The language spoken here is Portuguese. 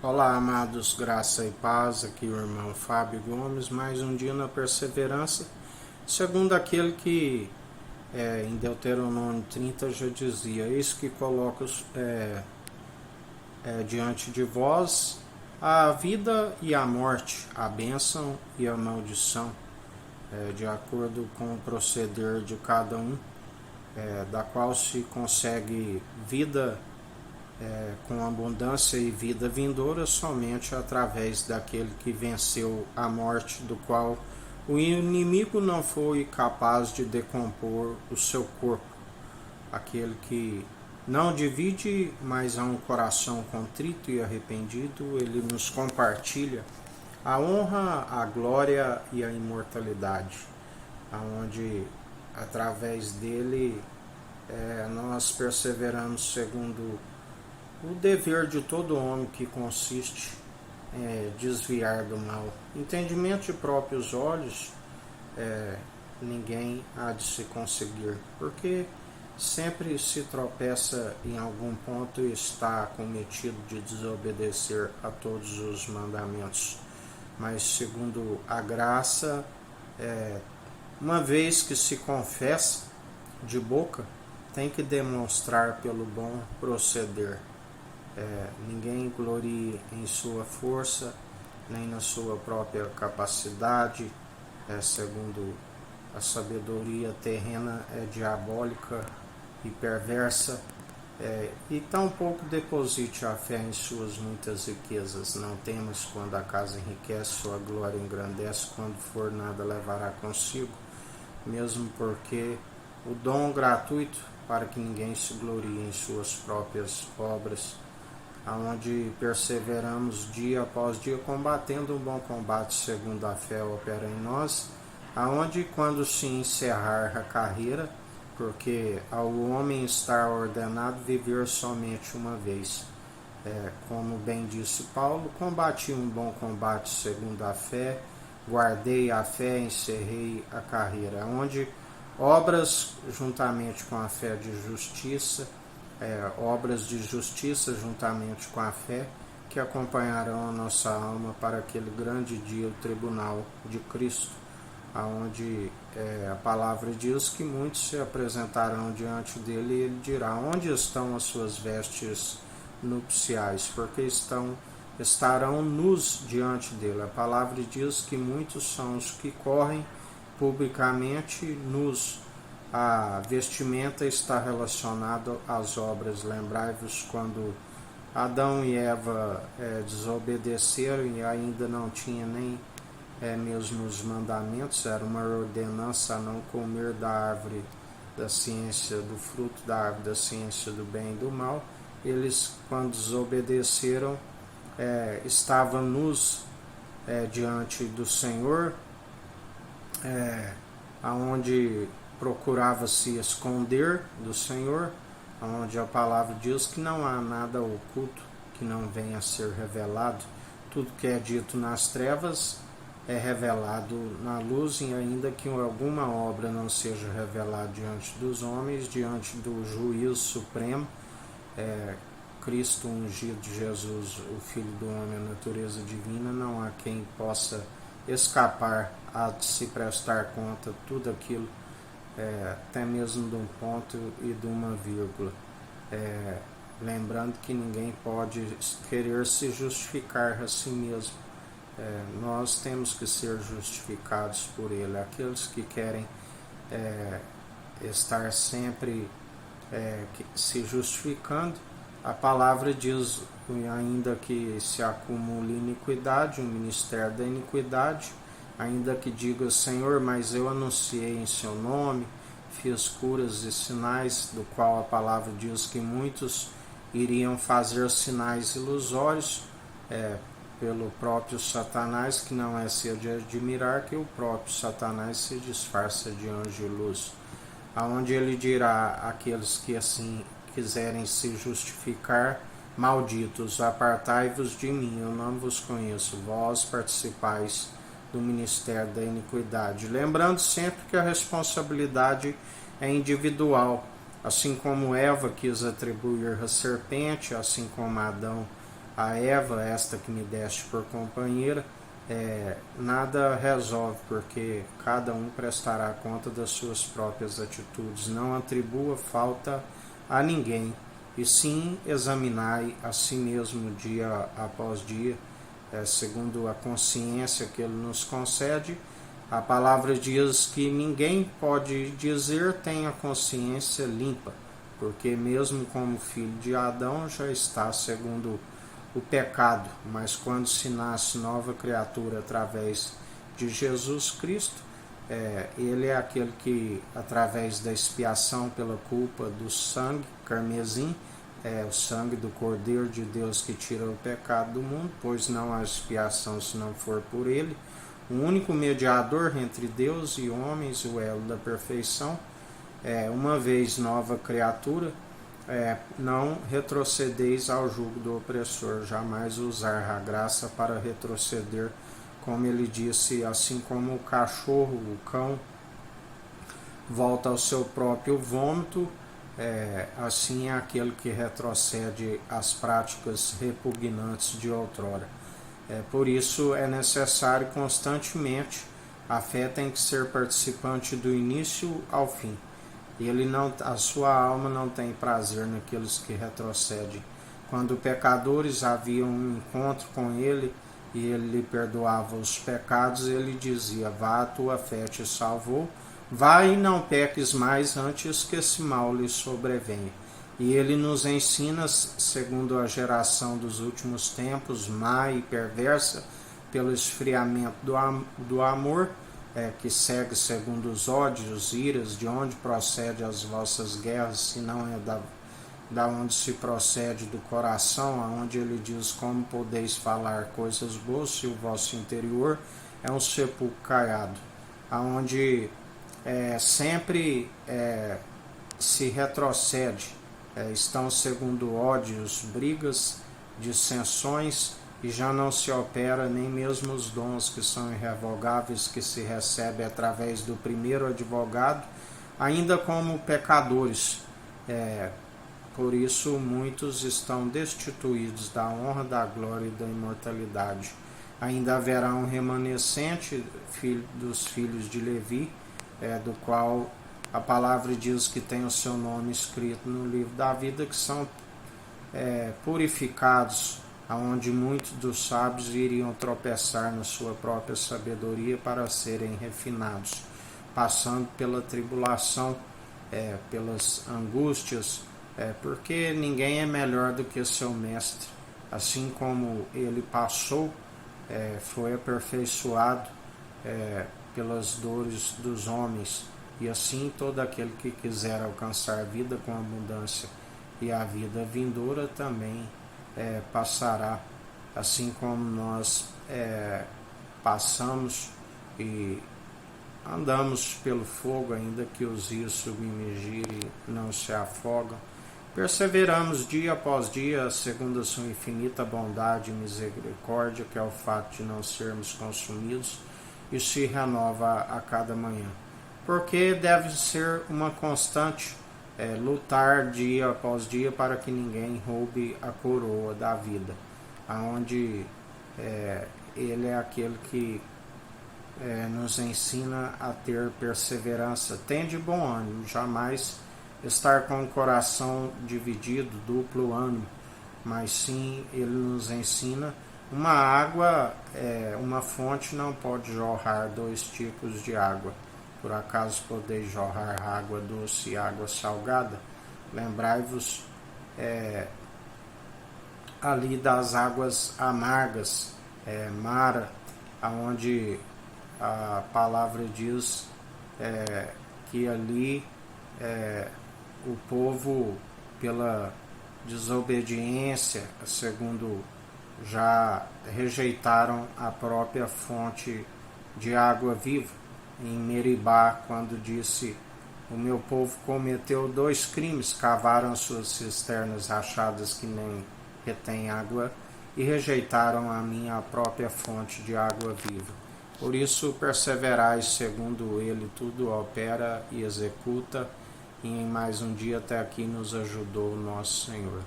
Olá, amados, graça e paz, aqui o irmão Fábio Gomes, mais um dia na perseverança, segundo aquele que em Deuteronômio 30 já dizia: eis que coloco diante de vós a vida e a morte, a bênção e a maldição, de acordo com o proceder de cada um, da qual se consegue vida com abundância e vida vindoura somente através daquele que venceu a morte, do qual o inimigo não foi capaz de decompor o seu corpo. Aquele que não divide, mas há um coração contrito e arrependido, ele nos compartilha a honra, a glória e a imortalidade, aonde através dele nós perseveramos segundo o dever de todo homem, que consiste em desviar do mal. Entendimento de próprios olhos, ninguém há de se conseguir, porque sempre se tropeça em algum ponto e está cometido de desobedecer a todos os mandamentos. Mas segundo a graça, uma vez que se confessa de boca, tem que demonstrar pelo bom proceder. Ninguém glorie em sua força, nem na sua própria capacidade, segundo a sabedoria terrena é diabólica e perversa, e tampouco deposite a fé em suas muitas riquezas. Não temas quando a casa enriquece, sua glória engrandece, quando for nada levará consigo, mesmo porque o dom gratuito, para que ninguém se glorie em suas próprias obras, aonde perseveramos dia após dia, combatendo um bom combate segundo a fé opera em nós, aonde quando se encerrar a carreira, porque ao homem estar ordenado viver somente uma vez, como bem disse Paulo, combati um bom combate segundo a fé, guardei a fé, encerrei a carreira, onde obras juntamente com a fé de justiça, obras de justiça juntamente com a fé, que acompanharão a nossa alma para aquele grande dia, o tribunal de Cristo, aonde a palavra diz que muitos se apresentarão diante dele e ele dirá: onde estão as suas vestes nupciais? Porque estarão nus diante dele. A palavra diz que muitos são os que correm publicamente nus. A vestimenta está relacionada às obras. Lembrai-vos quando Adão e Eva desobedeceram e ainda não tinha nem mesmo os mandamentos, era uma ordenança a não comer da árvore da ciência, do fruto da árvore da ciência do bem e do mal. Eles, quando desobedeceram, estavam nus diante do Senhor, aonde procurava se esconder do Senhor, onde a palavra diz que não há nada oculto que não venha a ser revelado. Tudo que é dito nas trevas é revelado na luz, e ainda que alguma obra não seja revelada diante dos homens, diante do juízo supremo, Cristo ungido, Jesus, o Filho do Homem, a natureza divina, não há quem possa escapar a se prestar conta tudo aquilo, até mesmo de um ponto e de uma vírgula. Lembrando que ninguém pode querer se justificar a si mesmo. Nós temos que ser justificados por Ele. Aqueles que querem estar sempre se justificando, a palavra diz: ainda que se acumule iniquidade, o ministério da iniquidade, ainda que diga: Senhor, mas eu anunciei em seu nome, fiz curas e sinais, do qual a palavra diz que muitos iriam fazer sinais ilusórios, pelo próprio Satanás, que não é ser de admirar que o próprio Satanás se disfarça de anjo de luz, aonde ele dirá àqueles que assim quiserem se justificar: malditos, apartai-vos de mim, eu não vos conheço, vós participais do ministério da iniquidade. Lembrando sempre que a responsabilidade é individual, assim como Eva quis atribuir à serpente, assim como Adão a Eva, esta que me deste por companheira, nada resolve, porque cada um prestará conta das suas próprias atitudes. Não atribua falta a ninguém, e sim examinai a si mesmo dia após dia, segundo a consciência que Ele nos concede. A palavra diz que ninguém pode dizer tenha consciência limpa, porque mesmo como filho de Adão já está segundo o pecado, mas quando se nasce nova criatura através de Jesus Cristo, Ele é aquele que, através da expiação pela culpa do sangue carmesim, o sangue do Cordeiro de Deus que tira o pecado do mundo, pois não há expiação se não for por Ele, o único mediador entre Deus e homens, o elo da perfeição, uma vez nova criatura, não retrocedeis ao jugo do opressor, jamais usar a graça para retroceder, como ele disse, assim como o cachorro, o cão, volta ao seu próprio vômito, assim é aquele que retrocede às práticas repugnantes de outrora. Por isso é necessário constantemente, a fé tem que ser participante do início ao fim. A sua alma não tem prazer naqueles que retrocedem. Quando pecadores haviam um encontro com ele e ele lhe perdoava os pecados, ele dizia: vá, a tua fé te salvou, vá e não peques mais antes que esse mal lhe sobrevenha. E ele nos ensina, segundo a geração dos últimos tempos, má e perversa, pelo esfriamento do amor, que segue segundo os ódios, iras, de onde procede as vossas guerras, se não é da onde se procede do coração, aonde ele diz: como podeis falar coisas boas se o vosso interior é um sepulcro caiado, aonde sempre se retrocede, estão segundo ódios, brigas, dissensões, e já não se opera nem mesmo os dons que são irrevogáveis, que se recebe através do primeiro advogado, ainda como pecadores. Por isso muitos estão destituídos da honra, da glória e da imortalidade. Ainda haverá um remanescente dos filhos de Levi, do qual a palavra diz que tem o seu nome escrito no livro da vida, que são purificados, aonde muitos dos sábios iriam tropeçar na sua própria sabedoria para serem refinados, passando pela tribulação, pelas angústias, porque ninguém é melhor do que seu mestre. Assim como ele passou, foi aperfeiçoado pelas dores dos homens, e assim todo aquele que quiser alcançar a vida com abundância e a vida vindoura também passará, assim como nós passamos e andamos pelo fogo, ainda que os rios submergirem não se afogam. Perseveramos dia após dia, segundo a sua infinita bondade e misericórdia, que é o fato de não sermos consumidos, e se renova a cada manhã. Porque deve ser uma constante, lutar dia após dia para que ninguém roube a coroa da vida, aonde ele é aquele que nos ensina a ter perseverança. Tende bom ânimo, jamais estar com o coração dividido, duplo ânimo, mas sim ele nos ensina uma fonte não pode jorrar dois tipos de água. Por acaso podeis jorrar água doce e água salgada? Lembrai-vos ali das águas amargas, Mara, aonde a palavra diz que ali o povo, pela desobediência, segundo já rejeitaram a própria fonte de água viva. Em Meribá, quando disse: o meu povo cometeu 2 crimes, cavaram suas cisternas rachadas que nem retém água e rejeitaram a minha própria fonte de água viva. Por isso perseverai, segundo ele tudo opera e executa, e em mais um dia até aqui nos ajudou o nosso Senhor.